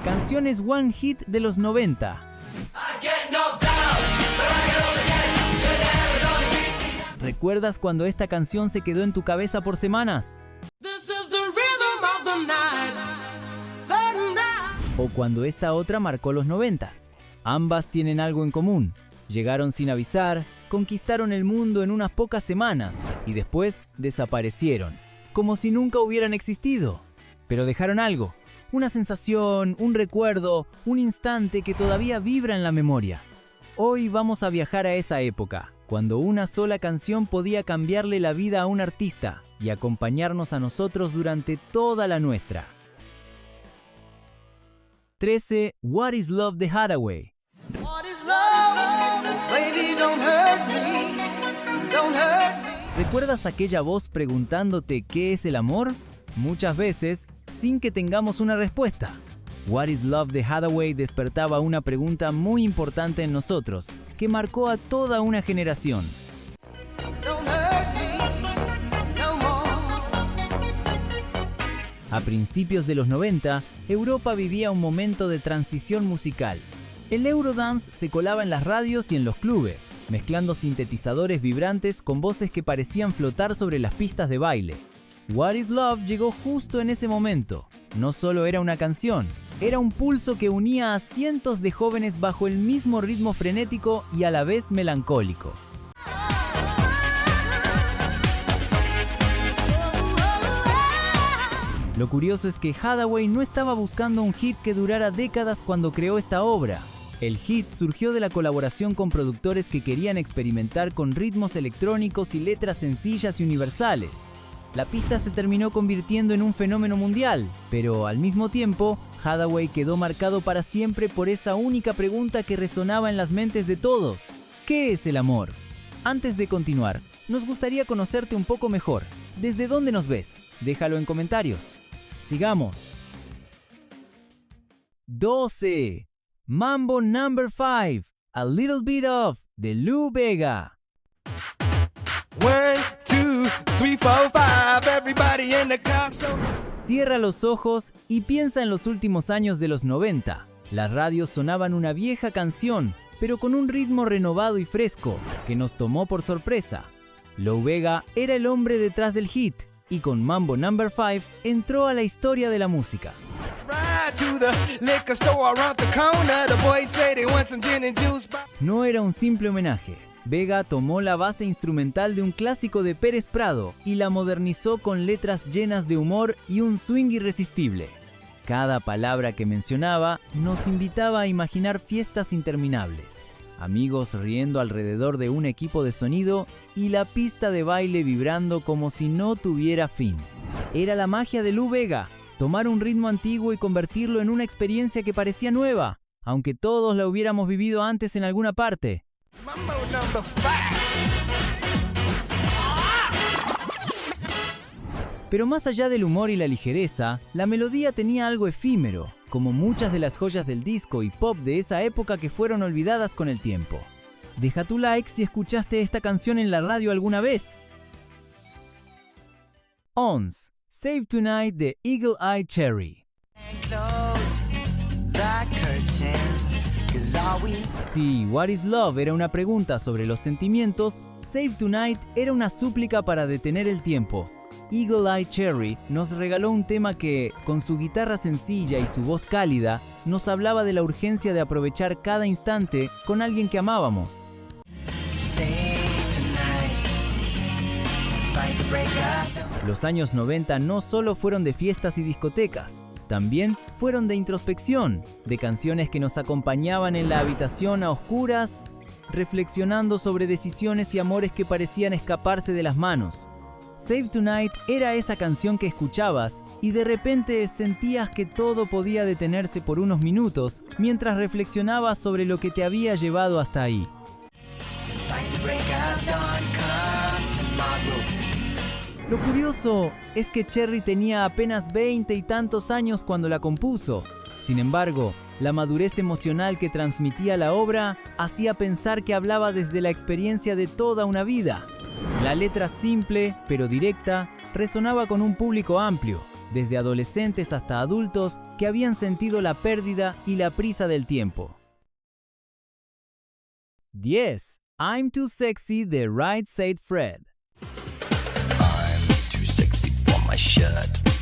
Canciones One Hit de los 90. ¿Recuerdas cuando esta canción se quedó en tu cabeza por semanas? O cuando esta otra marcó los 90s. Ambas tienen algo en común. Llegaron sin avisar, conquistaron el mundo en unas pocas semanas y después desaparecieron, como si nunca hubieran existido. Pero dejaron algo, una sensación, un recuerdo, un instante que todavía vibra en la memoria. Hoy vamos a viajar a esa época, cuando una sola canción podía cambiarle la vida a un artista y acompañarnos a nosotros durante toda la nuestra. 13. What is Love de Hathaway. ¿Recuerdas aquella voz preguntándote qué es el amor? Muchas veces, sin que tengamos una respuesta. What is Love de Hathaway despertaba una pregunta muy importante en nosotros, que marcó a toda una generación. A principios de los 90, Europa vivía un momento de transición musical. El Eurodance se colaba en las radios y en los clubes, mezclando sintetizadores vibrantes con voces que parecían flotar sobre las pistas de baile. What is Love llegó justo en ese momento. No solo era una canción, era un pulso que unía a cientos de jóvenes bajo el mismo ritmo frenético y a la vez melancólico. Lo curioso es que Hathaway no estaba buscando un hit que durara décadas cuando creó esta obra. El hit surgió de la colaboración con productores que querían experimentar con ritmos electrónicos y letras sencillas y universales. La pista se terminó convirtiendo en un fenómeno mundial, pero al mismo tiempo, Hathaway quedó marcado para siempre por esa única pregunta que resonaba en las mentes de todos. ¿Qué es el amor? Antes de continuar, nos gustaría conocerte un poco mejor. ¿Desde dónde nos ves? Déjalo en comentarios. Sigamos. 12. Mambo No. 5, A Little Bit Of, de Lou Bega. 1, 2, 3, 4, 5, everybody in the car. Cierra los ojos y piensa en los últimos años de los 90. Las radios sonaban una vieja canción, pero con un ritmo renovado y fresco, que nos tomó por sorpresa. Lou Bega era el hombre detrás del hit, y con Mambo No. 5 entró a la historia de la música. No era un simple homenaje. Bega tomó la base instrumental de un clásico de Pérez Prado y la modernizó con letras llenas de humor y un swing irresistible. Cada palabra que mencionaba nos invitaba a imaginar fiestas interminables, amigos riendo alrededor de un equipo de sonido y la pista de baile vibrando como si no tuviera fin. Era la magia de Lou Bega, tomar un ritmo antiguo y convertirlo en una experiencia que parecía nueva, aunque todos la hubiéramos vivido antes en alguna parte. Mambo No. 5. Pero más allá del humor y la ligereza, la melodía tenía algo efímero, como muchas de las joyas del disco y pop de esa época que fueron olvidadas con el tiempo. Deja tu like si escuchaste esta canción en la radio alguna vez. 11. Save Tonight de Eagle Eye Cherry. Si What is Love era una pregunta sobre los sentimientos, Save Tonight era una súplica para detener el tiempo. Eagle Eye Cherry nos regaló un tema que, con su guitarra sencilla y su voz cálida, nos hablaba de la urgencia de aprovechar cada instante con alguien que amábamos. Los años 90 no solo fueron de fiestas y discotecas, también fueron de introspección, de canciones que nos acompañaban en la habitación a oscuras, reflexionando sobre decisiones y amores que parecían escaparse de las manos. Save Tonight era esa canción que escuchabas y de repente sentías que todo podía detenerse por unos minutos mientras reflexionabas sobre lo que te había llevado hasta ahí. Lo curioso es que Cherry tenía apenas 20 y tantos años cuando la compuso. Sin embargo, la madurez emocional que transmitía la obra hacía pensar que hablaba desde la experiencia de toda una vida. La letra simple, pero directa, resonaba con un público amplio, desde adolescentes hasta adultos que habían sentido la pérdida y la prisa del tiempo. 10. I'm Too Sexy de Right Said Fred. I'm too sexy for my shirt,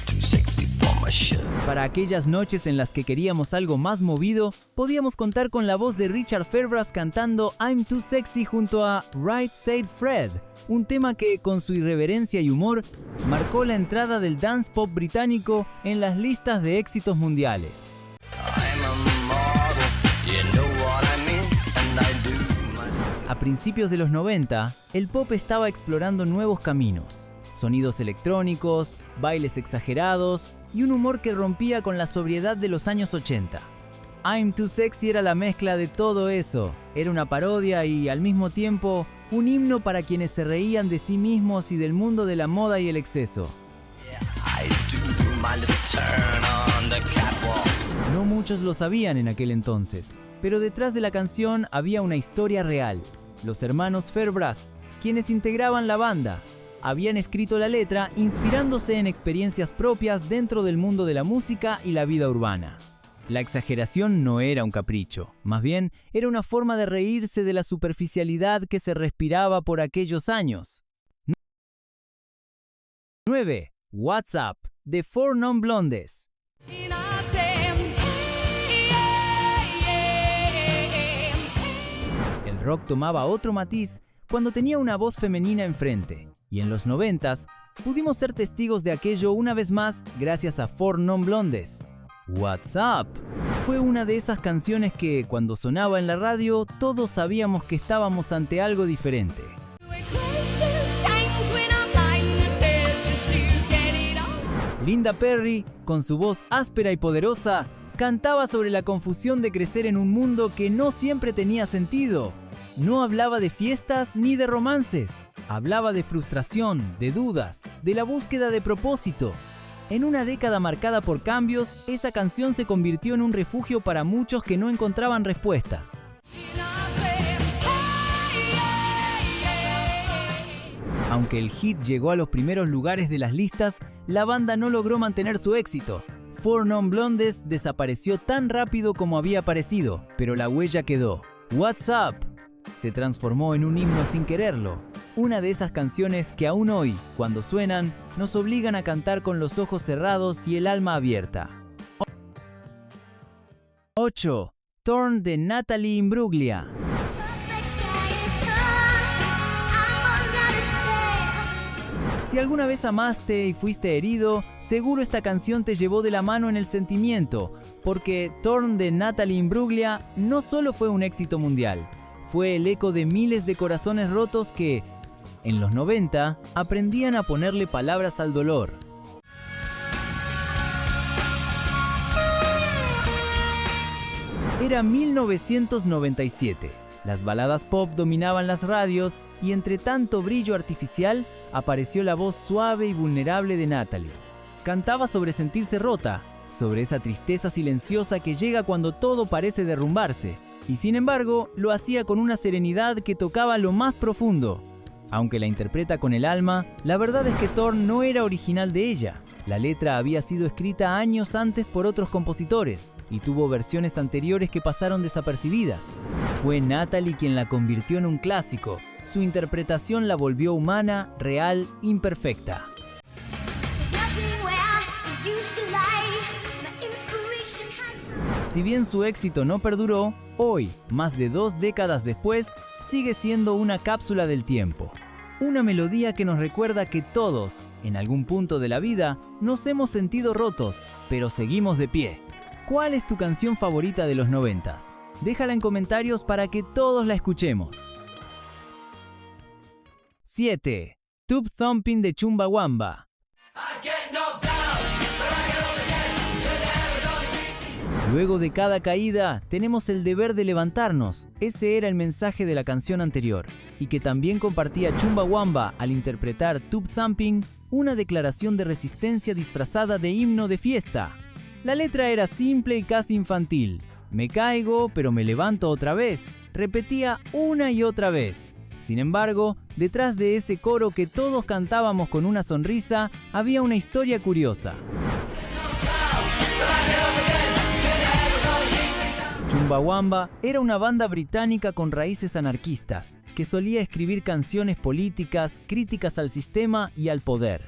too sexy for my shirt. Para aquellas noches en las que queríamos algo más movido, podíamos contar con la voz de Richard Fairbrass cantando I'm Too Sexy junto a Right Said Fred, un tema que, con su irreverencia y humor, marcó la entrada del dance pop británico en las listas de éxitos mundiales. I'm a model, you know what I mean, and I do my... A principios de los 90, el pop estaba explorando nuevos caminos. Sonidos electrónicos, bailes exagerados y un humor que rompía con la sobriedad de los años 80. I'm Too Sexy era la mezcla de todo eso. Era una parodia y, al mismo tiempo, un himno para quienes se reían de sí mismos y del mundo de la moda y el exceso. I do my little turn on the catwalk. No muchos lo sabían en aquel entonces, pero detrás de la canción había una historia real. Los hermanos Fairbrass, quienes integraban la banda, habían escrito la letra inspirándose en experiencias propias dentro del mundo de la música y la vida urbana. La exageración no era un capricho, más bien era una forma de reírse de la superficialidad que se respiraba por aquellos años. 9. What's Up de 4 Non Blondes. El rock tomaba otro matiz cuando tenía una voz femenina enfrente, y en los 90s pudimos ser testigos de aquello una vez más gracias a 4 Non Blondes. What's Up fue una de esas canciones que, cuando sonaba en la radio, todos sabíamos que estábamos ante algo diferente. Linda Perry, con su voz áspera y poderosa, cantaba sobre la confusión de crecer en un mundo que no siempre tenía sentido. No hablaba de fiestas ni de romances. Hablaba de frustración, de dudas, de la búsqueda de propósito. En una década marcada por cambios, esa canción se convirtió en un refugio para muchos que no encontraban respuestas. Aunque el hit llegó a los primeros lugares de las listas, la banda no logró mantener su éxito. 4 Non Blondes desapareció tan rápido como había aparecido, pero la huella quedó. What's Up se transformó en un himno sin quererlo. Una de esas canciones que aún hoy, cuando suenan, nos obligan a cantar con los ojos cerrados y el alma abierta. 8. Torn de Natalie Imbruglia. Si alguna vez amaste y fuiste herido, seguro esta canción te llevó de la mano en el sentimiento, porque Torn de Natalie Imbruglia no solo fue un éxito mundial, fue el eco de miles de corazones rotos que, en los 90, aprendían a ponerle palabras al dolor. Era 1997. Las baladas pop dominaban las radios y, entre tanto brillo artificial, apareció la voz suave y vulnerable de Natalie. Cantaba sobre sentirse rota, sobre esa tristeza silenciosa que llega cuando todo parece derrumbarse, y sin embargo lo hacía con una serenidad que tocaba lo más profundo. Aunque la interpreta con el alma, la verdad es que Torn no era original de ella. La letra había sido escrita años antes por otros compositores y tuvo versiones anteriores que pasaron desapercibidas. Fue Natalie quien la convirtió en un clásico. Su interpretación la volvió humana, real, imperfecta. Si bien su éxito no perduró, hoy, más de 2 décadas después, sigue siendo una cápsula del tiempo. Una melodía que nos recuerda que todos, en algún punto de la vida, nos hemos sentido rotos, pero seguimos de pie. ¿Cuál es tu canción favorita de los 90s? Déjala en comentarios para que todos la escuchemos. 7. Tube Thumping de Chumbawamba. Luego de cada caída, tenemos el deber de levantarnos. Ese era el mensaje de la canción anterior, y que también compartía Chumbawamba al interpretar Tube Thumping, una declaración de resistencia disfrazada de himno de fiesta. La letra era simple y casi infantil. Me caigo, pero me levanto otra vez. Repetía una y otra vez. Sin embargo, detrás de ese coro que todos cantábamos con una sonrisa, había una historia curiosa. Chumbawamba era una banda británica con raíces anarquistas, que solía escribir canciones políticas, críticas al sistema y al poder.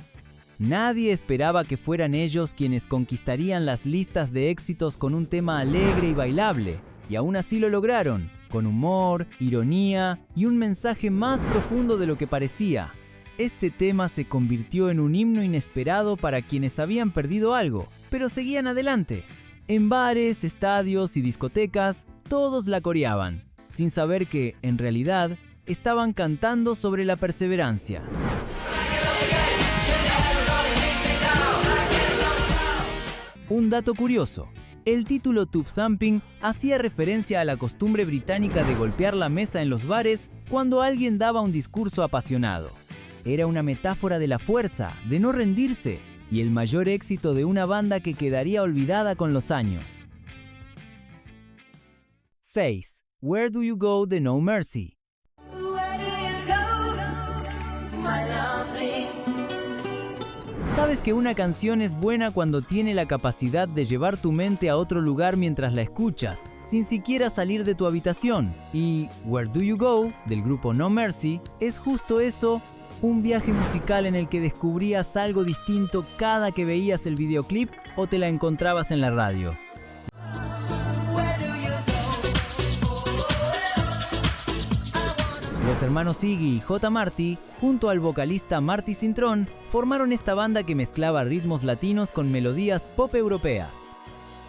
Nadie esperaba que fueran ellos quienes conquistarían las listas de éxitos con un tema alegre y bailable, y aún así lo lograron, con humor, ironía y un mensaje más profundo de lo que parecía. Este tema se convirtió en un himno inesperado para quienes habían perdido algo, pero seguían adelante. En bares, estadios y discotecas, todos la coreaban, sin saber que, en realidad, estaban cantando sobre la perseverancia. Un dato curioso: el título Tube Thumping hacía referencia a la costumbre británica de golpear la mesa en los bares cuando alguien daba un discurso apasionado. Era una metáfora de la fuerza, de no rendirse, y el mayor éxito de una banda que quedaría olvidada con los años. 6. Where Do You Go de No Mercy. ¿Sabes que una canción es buena cuando tiene la capacidad de llevar tu mente a otro lugar mientras la escuchas, sin siquiera salir de tu habitación? Y Where Do You Go, del grupo No Mercy, es justo eso, un viaje musical en el que descubrías algo distinto cada que veías el videoclip o te la encontrabas en la radio. Los hermanos Iggy y J. Marty, junto al vocalista Marty Cintrón, formaron esta banda que mezclaba ritmos latinos con melodías pop europeas.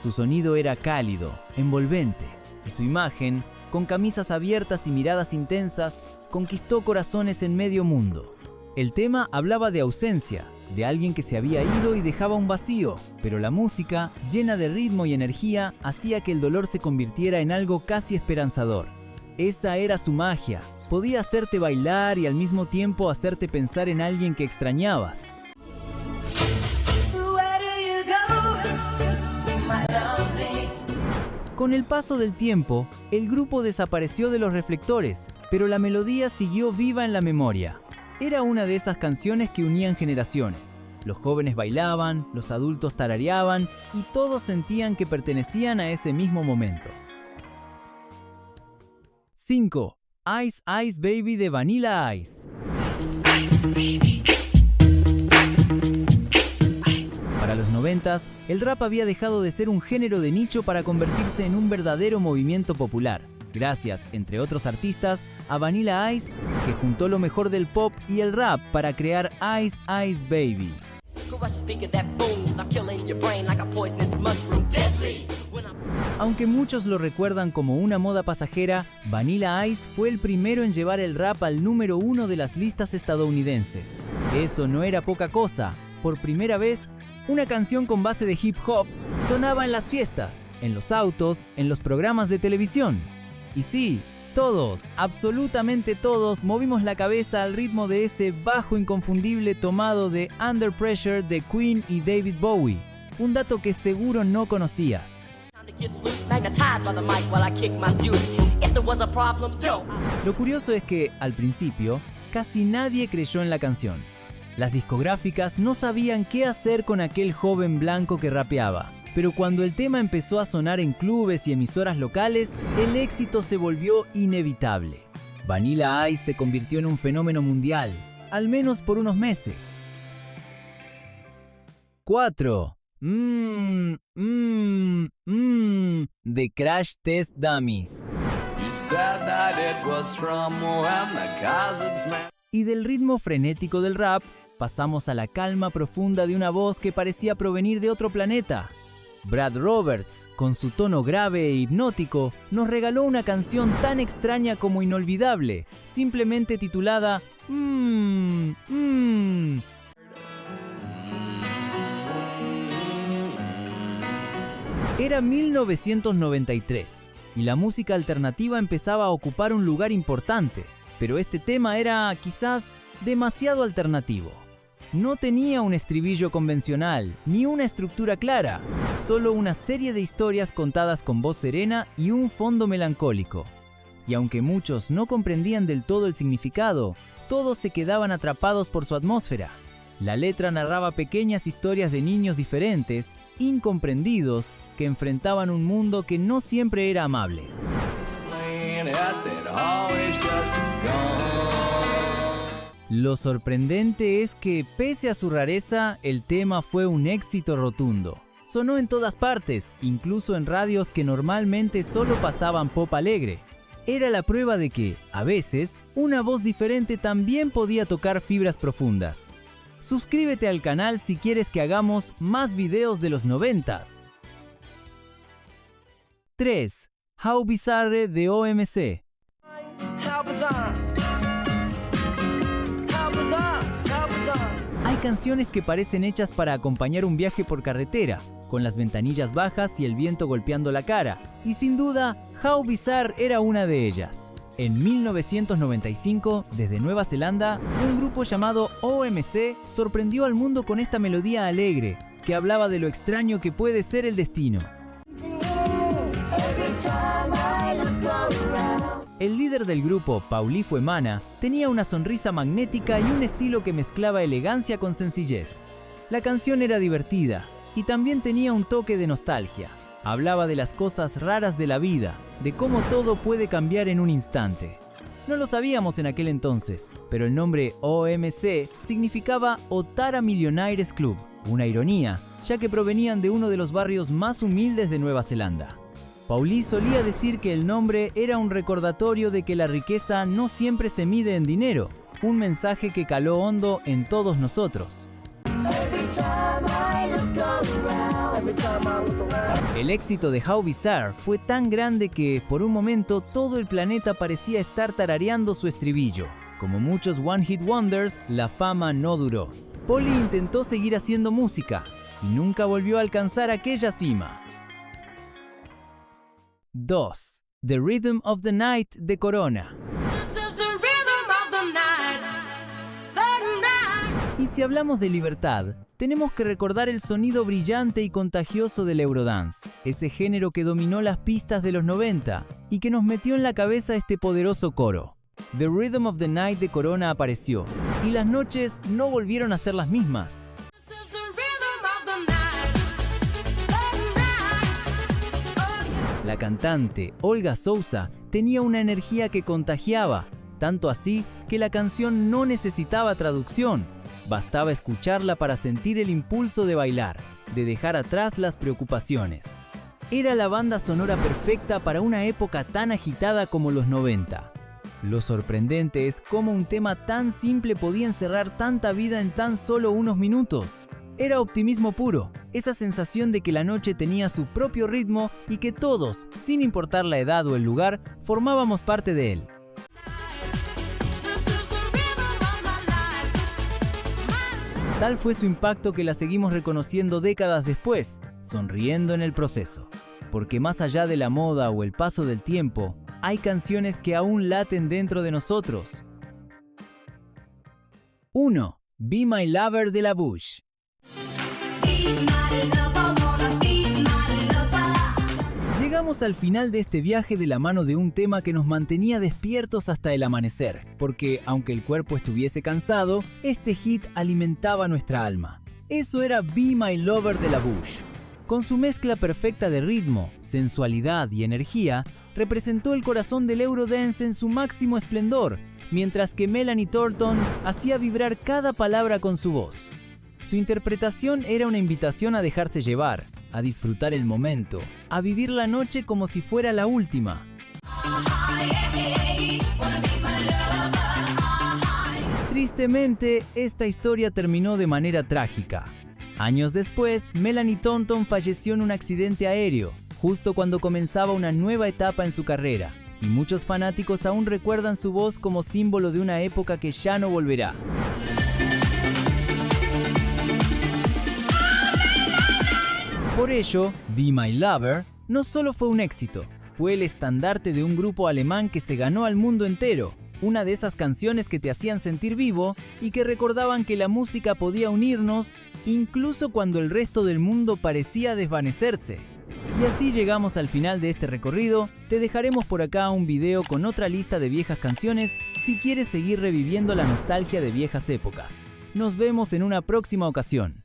Su sonido era cálido, envolvente, y su imagen, con camisas abiertas y miradas intensas, conquistó corazones en medio mundo. El tema hablaba de ausencia, de alguien que se había ido y dejaba un vacío, pero la música, llena de ritmo y energía, hacía que el dolor se convirtiera en algo casi esperanzador. Esa era su magia. Podía hacerte bailar y al mismo tiempo hacerte pensar en alguien que extrañabas. Con el paso del tiempo, el grupo desapareció de los reflectores, pero la melodía siguió viva en la memoria. Era una de esas canciones que unían generaciones. Los jóvenes bailaban, los adultos tarareaban y todos sentían que pertenecían a ese mismo momento. 5. Ice Ice Baby de Vanilla Ice. Para los 90s, el rap había dejado de ser un género de nicho para convertirse en un verdadero movimiento popular, gracias, entre otros artistas, a Vanilla Ice, que juntó lo mejor del pop y el rap para crear Ice Ice Baby. Aunque muchos lo recuerdan como una moda pasajera, Vanilla Ice fue el primero en llevar el rap al número 1 de las listas estadounidenses. Eso no era poca cosa. Por primera vez, una canción con base de hip hop sonaba en las fiestas, en los autos, en los programas de televisión. Y sí, todos, absolutamente todos, movimos la cabeza al ritmo de ese bajo inconfundible tomado de Under Pressure de Queen y David Bowie. Un dato que seguro no conocías. Lo curioso es que, al principio, casi nadie creyó en la canción. Las discográficas no sabían qué hacer con aquel joven blanco que rapeaba. Pero cuando el tema empezó a sonar en clubes y emisoras locales, el éxito se volvió inevitable. Vanilla Ice se convirtió en un fenómeno mundial, al menos por unos meses. 4. The Crash Test Dummies. Y del ritmo frenético del rap, pasamos a la calma profunda de una voz que parecía provenir de otro planeta. Brad Roberts, con su tono grave e hipnótico, nos regaló una canción tan extraña como inolvidable, simplemente titulada Era 1993, y la música alternativa empezaba a ocupar un lugar importante, pero este tema era, quizás, demasiado alternativo. No tenía un estribillo convencional, ni una estructura clara, solo una serie de historias contadas con voz serena y un fondo melancólico. y aunque muchos no comprendían del todo el significado, todos se quedaban atrapados por su atmósfera. La letra narraba pequeñas historias de niños diferentes, incomprendidos, que enfrentaban un mundo que no siempre era amable. Lo sorprendente es que, pese a su rareza, el tema fue un éxito rotundo. Sonó en todas partes, incluso en radios que normalmente solo pasaban pop alegre. Era la prueba de que, a veces, una voz diferente también podía tocar fibras profundas. Suscríbete al canal si quieres que hagamos más videos de los 90s. 3. How Bizarre de OMC. Hay canciones que parecen hechas para acompañar un viaje por carretera, con las ventanillas bajas y el viento golpeando la cara, y sin duda, How Bizarre era una de ellas. En 1995, desde Nueva Zelanda, un grupo llamado OMC sorprendió al mundo con esta melodía alegre, que hablaba de lo extraño que puede ser el destino. El líder del grupo, Pauli Fuemana, tenía una sonrisa magnética y un estilo que mezclaba elegancia con sencillez. La canción era divertida y también tenía un toque de nostalgia. Hablaba de las cosas raras de la vida, de cómo todo puede cambiar en un instante. No lo sabíamos en aquel entonces, pero el nombre OMC significaba Otara Millionaires Club, una ironía, ya que provenían de uno de los barrios más humildes de Nueva Zelanda. Pauli solía decir que el nombre era un recordatorio de que la riqueza no siempre se mide en dinero, un mensaje que caló hondo en todos nosotros. El éxito de How Bizarre fue tan grande que, por un momento, todo el planeta parecía estar tarareando su estribillo. Como muchos One Hit Wonders, la fama no duró. Pauli intentó seguir haciendo música y nunca volvió a alcanzar aquella cima. 2. The Rhythm of the Night de Corona. Y si hablamos de libertad, tenemos que recordar el sonido brillante y contagioso del Eurodance, ese género que dominó las pistas de los 90 y que nos metió en la cabeza este poderoso coro. The Rhythm of the Night de Corona apareció, y las noches no volvieron a ser las mismas. La cantante, Olga Souza, tenía una energía que contagiaba, tanto así que la canción no necesitaba traducción. Bastaba escucharla para sentir el impulso de bailar, de dejar atrás las preocupaciones. Era la banda sonora perfecta para una época tan agitada como los 90. Lo sorprendente es cómo un tema tan simple podía encerrar tanta vida en tan solo unos minutos. Era optimismo puro, esa sensación de que la noche tenía su propio ritmo y que todos, sin importar la edad o el lugar, formábamos parte de él. Tal fue su impacto que la seguimos reconociendo décadas después, sonriendo en el proceso. Porque más allá de la moda o el paso del tiempo, hay canciones que aún laten dentro de nosotros. 1. Be My Lover de La Bouche. Llegamos al final de este viaje de la mano de un tema que nos mantenía despiertos hasta el amanecer, porque aunque el cuerpo estuviese cansado, este hit alimentaba nuestra alma. Eso era Be My Lover de La Bouche. Con su mezcla perfecta de ritmo, sensualidad y energía, representó el corazón del Eurodance en su máximo esplendor, mientras que Melanie Thornton hacía vibrar cada palabra con su voz. Su interpretación era una invitación a dejarse llevar, a disfrutar el momento, a vivir la noche como si fuera la última. Tristemente, esta historia terminó de manera trágica. Años después, Melanie Thornton falleció en un accidente aéreo, justo cuando comenzaba una nueva etapa en su carrera, y muchos fanáticos aún recuerdan su voz como símbolo de una época que ya no volverá. Por ello, Be My Lover no solo fue un éxito, fue el estandarte de un grupo alemán que se ganó al mundo entero, una de esas canciones que te hacían sentir vivo y que recordaban que la música podía unirnos incluso cuando el resto del mundo parecía desvanecerse. Y así llegamos al final de este recorrido. Te dejaremos por acá un video con otra lista de viejas canciones si quieres seguir reviviendo la nostalgia de viejas épocas. Nos vemos en una próxima ocasión.